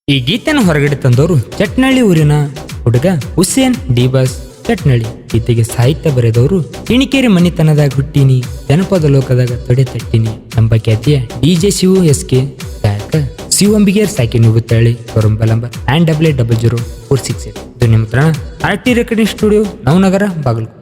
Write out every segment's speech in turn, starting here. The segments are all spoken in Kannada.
ಈ ಗೀತೆಯನ್ನು ಹೊರಗಡೆ ತಂದವರು ಚಟ್ನಳ್ಳಿ ಊರಿನ ಹುಡುಗ ಹುಸೇನ್ ಡಿಬಾಸ್ ಚಟ್ನಳ್ಳಿ. ಗೀತೆಗೆ ಸಾಹಿತ್ಯ ಬರೆದವರು ಕಿಣಿಕೇರಿ ಮನಿತನದಾಗ ಹುಟ್ಟಿನಿ, ಜನಪದ ಲೋಕದಾಗ ತೊಡೆ ತಟ್ಟಿನಿ ಎಂಬ ಖ್ಯಾತಿಯ DJ ಶಿವು SK, ಗಾಯಕ ಶಿವಂಬಿಗೇರ್ ಸಾಕಿ ನುಗುತ್ತಳ್ಳಿ, ಕೊರಂಬ ನಂಬರ್ 900468. ಇದು ನಿಮ್ಮ ಹತ್ರ RT recording studio, Navanagar, Bagalkot.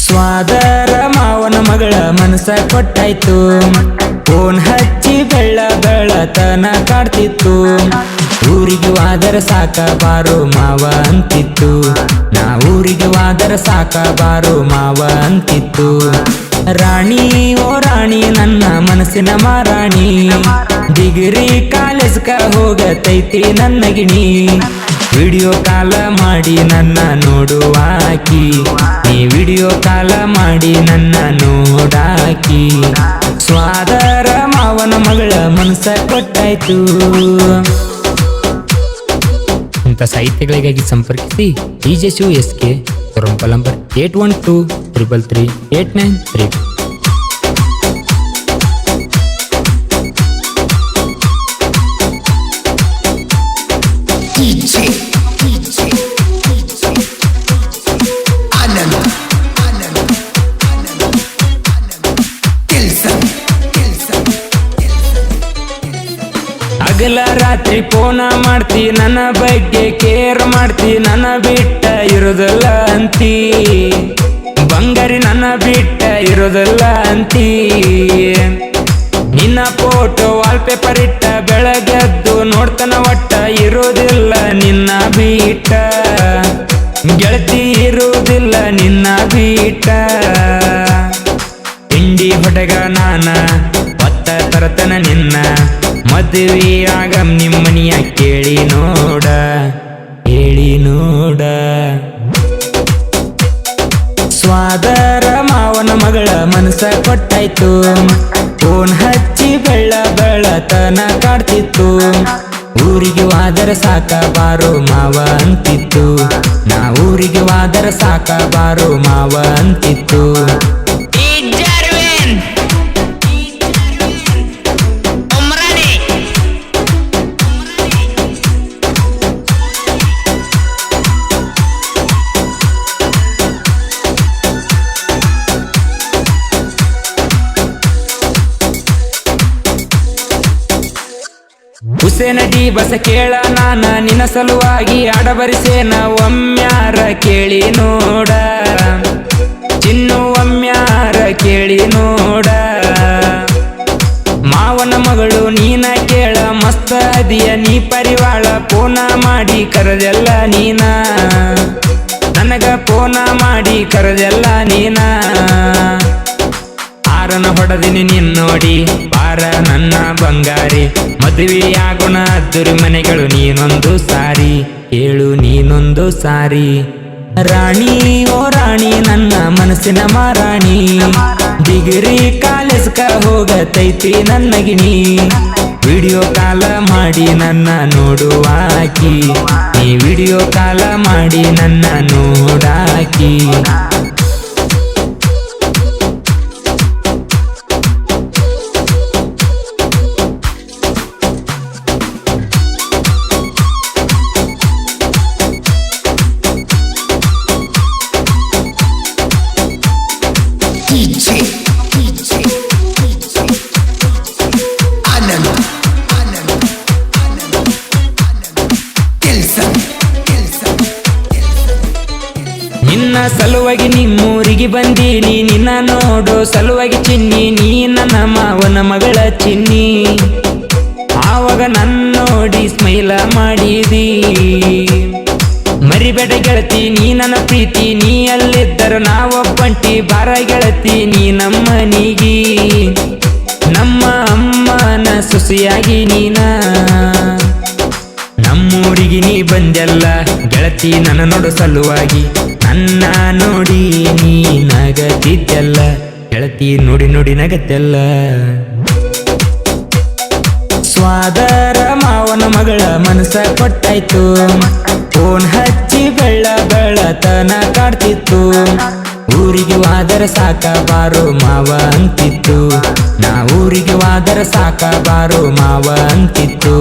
ಸ್ವಾದರ ಮಾವನ ಮಗಳ ಮನಸ ಕೊಟ್ಟಾಯ್ತು, ಫೋನ್ ಹಚ್ಚಿ ಬೆಳ್ಳತನ ಕಾಡ್ತಿತ್ತು. ಊರಿಗೆ ವಾದರ ಸಾಕ ಬಾರೋ ಮಾವ ಅಂತಿತ್ತು, ನಾ ಊರಿಗೆ ವಾದರ ಸಾಕ ಬಾರೋ ಮಾವ ಅಂತಿತ್ತು. ರಾಣಿ ಓ ರಾಣಿ ನನ್ನ ಮನಸ್ಸಿನ ಮಾರಾಣಿ, ಡಿಗ್ರಿ ಕಾಲೇಜ್ಕ ಹೋಗತೈತಿ ನನ್ನ ಗಿಣಿ. ವಿಡಿಯೋ ಕಾಲ ಮಾಡಿ ನನ್ನ ನೋಡುವಾಕಿ, ನೀ ವಿಡಿಯೋ ಕಾಲ ಮಾಡಿ ನನ್ನ ನೋಡಾಕಿ. ಸ್ವಾದರ ಮಾವನ ಮಗಳ ಮನಸ ಕೊಟ್ಟಾಯ್ತು. ಇಂಥ ಸಾಹಿತ್ಯಗಳಿಗಾಗಿ ಸಂಪರ್ಕಿಸಿ DJ ಶಿವು SK, ಕೊರಂಬ ನಂಬರ್ 8123338932. ಹಗಲ ರಾತ್ರಿ ಫೋನ ಮಾಡ್ತಿ, ನನ್ನ ಬಗ್ಗೆ ಕೇರ್ ಮಾಡ್ತಿ, ನನ್ನ ಬಿಟ್ಟ ಇರೋದಲ್ಲ ಅಂತಿ. ಬಂಗಾರಿ ನನ್ನ ಬಿಟ್ಟ ಇರೋದಲ್ಲ ಅಂತಿ. ನಿನ್ನ ಫೋಟೋ ವಾಲ್ಪೇಪರ್ ಇಟ್ಟ ಬೆಳಗ್ಗೆದ್ದು ನೋಡ್ತಾನ, ಒಟ್ಟ ಇರೋದಿಲ್ಲ ನಿನ್ನ ಬಿಟ್ಟ. ಗೆಳತಿ ಇರುವುದಿಲ್ಲ ನಿನ್ನ ಬಿಟ್ಟ. ತಿಂಡಿ ಹೊಟಗ ನಾನ ಒತ್ತ ತರತನ ನಿನ್ನ, ಮದುವೆಯಾಗ ನಿಮ್ಮನಿಯ ಕೇಳಿ ನೋಡ, ಹೇಳಿ ನೋಡ. ಸ್ವಾದರ ಮಾವನ ಮಗಳ ಮನಸ ಕೊಟ್ಟಾಯ್ತು, ಫೋನ್ ಹಚ್ಚಿ ಬೆಳ್ಳತನ ಕಾಡ್ತಿತ್ತು. ಊರಿಗೆ ವಾದರ ಸಾಕ ಬಾರೋ ಮಾವ ಅಂತಿತ್ತು, ನಾ ಊರಿಗೆ ವಾದರ ಸಾಕ ಬಾರೋ ಮಾವ ಅಂತಿತ್ತು. ಹುಸೇನ ಡಿಬಾಸ್ ಕೇಳ ನಾನ ನಿನ್ನ ಸಲುವಾಗಿ ಆಡಬರಿಸೇನ, ಒಮ್ಮ್ಯಾರ ಕೇಳಿ ನೋಡ. ಚಿನ್ನು ಒಮ್ಮ್ಯಾರ ಕೇಳಿ ನೋಡ. ಮಾವನ ಮಗಳು ನೀನ ಕೇಳ, ಮಸ್ತ ಅದಿಯ ನೀ ಪರಿವಾಳ. ಫೋನ ಮಾಡಿ ಕರೆದೆಲ್ಲ ನೀನ, ನನಗ ಫೋನ ಮಾಡಿ ಕರೆದೆಲ್ಲ ನೀನ. ಆರನ ಹೊಡೆದಿನಿ ನಿನ್ನೋಡಿ ಬಾರ ನನ್ನ ಬಂಗಾರಿ, ಮದುವೆಯಾಗೋಣ ಅದ್ದೂರಿ ಮನೆಗಳು ನೀನೊಂದು ಸಾರಿ, ಹೇಳು ನೀನೊಂದು ಸಾರಿ. ರಾಣಿ ಓ ರಾಣಿ ನನ್ನ ಮನಸ್ಸಿನ ಮಾರಾಣಿ, ಡಿಗ್ರಿ ಕಾಲೇಜ್ಕ ಹೋಗತೈತಿ ನನ್ನ ಗಿಣಿ. ವಿಡಿಯೋ ಕಾಲ ಮಾಡಿ ನನ್ನ ನೋಡುವಾಕಿ, ನೀ ವಿಡಿಯೋ ಕಾಲ ಮಾಡಿ ನನ್ನ ನೋಡಾಕಿ. ನಿನ್ನ ಸಲುವಾಗಿ ನಿಮ್ಮೂರಿಗೆ ಬಂದೀನಿ, ನಿನ್ನ ನೋಡೋ ಸಲುವಾಗಿ ಚಿನ್ನಿ, ನೀ ನನ್ನ ಮಾವನ ಮಗಳ ಚಿನ್ನಿ. ಆವಾಗ ನನ್ನ ನೋಡಿ ಸ್ಮೈಲ ಮಾಡಿದಿ, ಮರಿಬೇಡ ಗೆಳತಿ ನೀ ನನ್ನ ಪ್ರೀತಿ. ನೀ ಅಲ್ಲಿದ್ದರು ನಾವೊಬ್ಬಂಟಿ ಬಾರ ಗೆಳತಿ, ನೀ ನಮ್ಮನಿಗಿ ನಮ್ಮ ಅಮ್ಮನ ಸೊಸೆಯಾಗಿ ನೀನ. ನಮ್ಮೂರಿಗೆ ನೀ ಬಂದೆಲ್ಲ ಗೆಳತಿ ನನ್ನ ನೋಡು ಸಲುವಾಗಿ ನನ್ನ ನೋಡಿ ನೀ ನಗತಿದ್ದೆಲ್ಲ ಗೆಳತಿ ನೋಡಿ ನೋಡಿ ನಗತ್ತೆಲ್ಲ ಸ್ವಾದರ ಮಾವನ ಮಗಳ ಮನಸ ಕೊಟ್ಟಾಯ್ತು ಫೋನ್ ಹಚ್ಚಿ ಬೆಳ್ಳತನ ಕಾಡ್ತಿತ್ತು ಊರಿಗೆ ವಾದರ ಸಾಕ ಬಾರೋ ಮಾವ ಅಂತಿತ್ತು ನಾ ಊರಿಗೆ ವಾದರ ಸಾಕ ಬಾರೋ ಮಾವ ಅಂತಿತ್ತು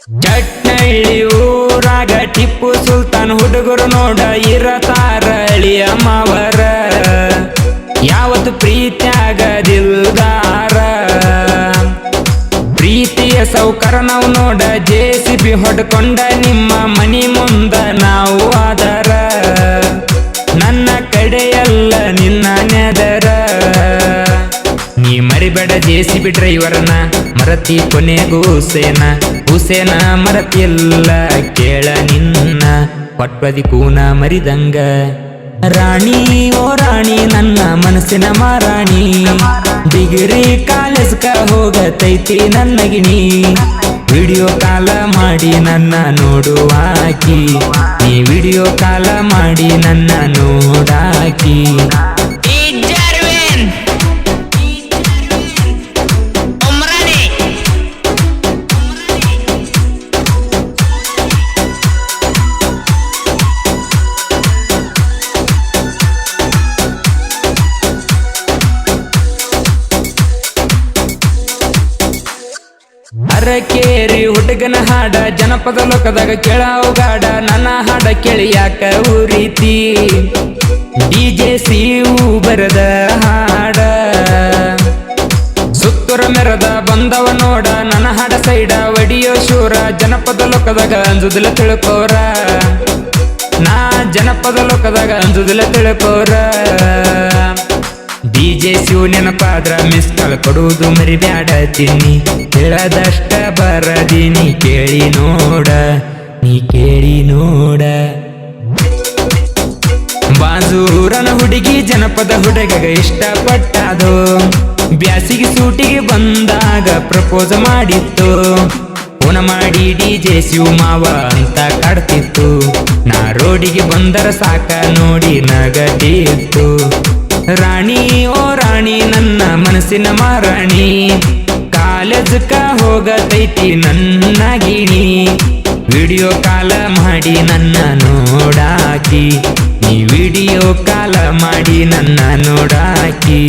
ಚಟ್ನಳ್ಳಿ ಊರಾಗ ಟಿಪ್ಪು ಸುಲ್ತಾನ್ ಹುಡುಗರು ನೋಡ ಇರತಾರ ಅಳಿಯ ಮಾವರ ಯಾವತ್ತು ಪ್ರೀತಿಯಾಗದಿಲ್ದಾರ ಪ್ರೀತಿಯ ಸೌಕರ ನಾವು ನೋಡ JCB ಹೊಡ್ಕೊಂಡ ನಿಮ್ಮ ಮನಿ ಮುಂದ ನಾವು ಆದರ ನನ್ನ ಕಡೆಯಲ್ಲ ನಿನ್ನ ನೆದರ ನೀ ಮರಿಬೇಡ JCB ಡ್ರೈವರನ ಮರತಿ ಕೊನೆಗೂ ಹುಸೇನ ಮರತಿಯಲ್ಲ ಕೇಳ ನಿನ್ನ ಪಟ್ವದಿ ಕೂನ ಮರಿದಂಗ ರಾಣಿ ಓ ರಾಣಿ ನನ್ನ ಮನಸ್ಸಿನ ಮಾರಾಣಿ ಡಿಗ್ರಿ ಕಾಲೇಜ್ಕ ಹೋಗತೈತಿ ನನ್ನ ಗಿಣಿ ವಿಡಿಯೋ ಕಾಲ ಮಾಡಿ ನನ್ನ ನೋಡುವಾಕಿ ನೀ ವಿಡಿಯೋ ಕಾಲ ಮಾಡಿ ನನ್ನ ನೋಡಾಕಿ ಅರಕೇರಿ ಹುಡುಗನ ಹಾಡ ಜನಪದ ಲೋಕದಾಗ ಕೇಳಾವುಗಾಡ ನನ್ನ ಹಾಡ ಕೇಳಿ ಯಾಕ ಊರೀತಿ DJCU ಬರದ ಹಾಡ ಸುತ್ತುರ ಮೆರದ ಬಂದವ ನೋಡ ನನ್ನ ಹಾಡ ಸೈಡ ವಡಿಯೋ ಶೂರ ಜನಪದ ಲೋಕದಾಗ ಅಂಜುದಿಲ್ಲ ತಿಳ್ಕೋರ ನಾ ಜನಪದ ಲೋಕದಾಗ ಅಂಜುದಿಲ್ಲ ತಿಳ್ಕೋರ DJCU ನೆನಪಾದ್ರ ಮಿಸ್ ಕಾಲ್ ಕೊಡುವುದು ಮರಿಬ್ಯಾಡ ತಿನ್ನಿ ಹೇಳದಷ್ಟ ಬರದೀನಿ ಕೇಳಿ ನೋಡ ನೀ ಕೇಳಿ ನೋಡ ಬಾಜೂರನ ಹುಡುಗಿ ಜನಪದ ಹುಡುಗಗ ಇಷ್ಟಪಟ್ಟದು ಬ್ಯಾಸಿಗೆ ಸೂಟಿಗೆ ಬಂದಾಗ ಪ್ರಪೋಸ್ ಮಾಡಿತ್ತು ಫೋನ್ ಮಾಡಿ DJCU ಮಾವ ಅಂತ ಕಾಡ್ತಿತ್ತು ನಾ ರೋಡಿಗೆ ಬಂದರ ಸಾಕ ನೋಡಿ ನಗತಿತ್ತು ರಾಣಿ ಓ ರಾಣಿ ನನ್ನ ಮನಸ್ಸಿನ ಮಾರಾಣಿ ಕಾಲೇಜಕ್ಕ ಹೋಗತೈತಿ ನನ್ನ ಗಿಣಿ ವಿಡಿಯೋ ಕಾಲ ಮಾಡಿ ನನ್ನ ನೋಡಾಕಿ ನೀ ವಿಡಿಯೋ ಕಾಲ ಮಾಡಿ ನನ್ನ ನೋಡಾಕಿ